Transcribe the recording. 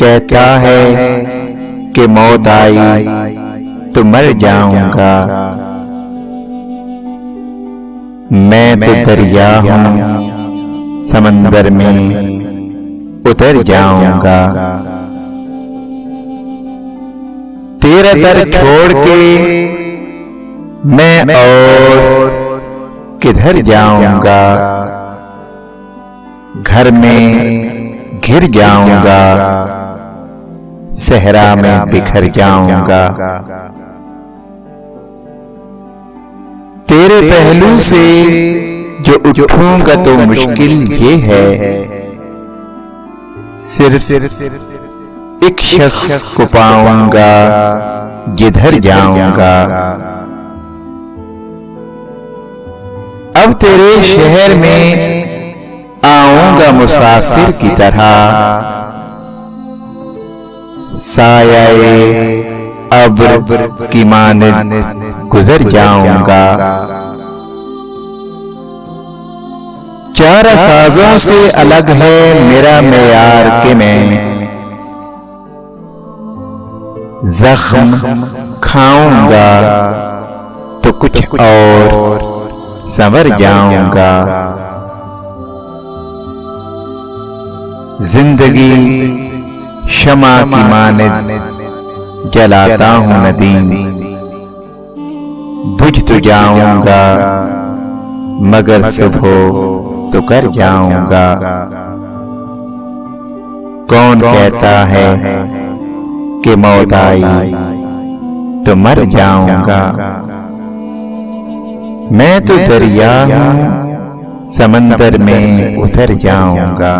कहता है कि मौत आई तो मर जाऊंगा। मैं तो दरिया हूं, समंदर में उतर जाऊंगा। तेरा दर छोड़ के मैं और किधर जाऊंगा। घर में घिर जाऊंगा, सहरा में बिखर जाऊंगा। तेरे पहलू से जो उठूंगा तो मुश्किल ये है, सिर्फ एक शख्स को पाऊंगा जिधर जाऊंगा। अब तेरे शहर में आऊंगा मुसाफिर की तरह, सायाए अब्र की मानिंद गुजर जाऊंगा। चार साजों से अलग है मेरा मेयार के मैं जख्म खाऊंगा तो कुछ और संवर जाऊंगा। जिंदगी शमा की मानिंद जलाता हूं नदीम, बुझ तो जाऊंगा मगर सुबह तो कर जाऊंगा। कौन कहता है कि मौत आई तो मर जाऊंगा। मैं तो दरिया हूं, समंदर में उतर जाऊंगा।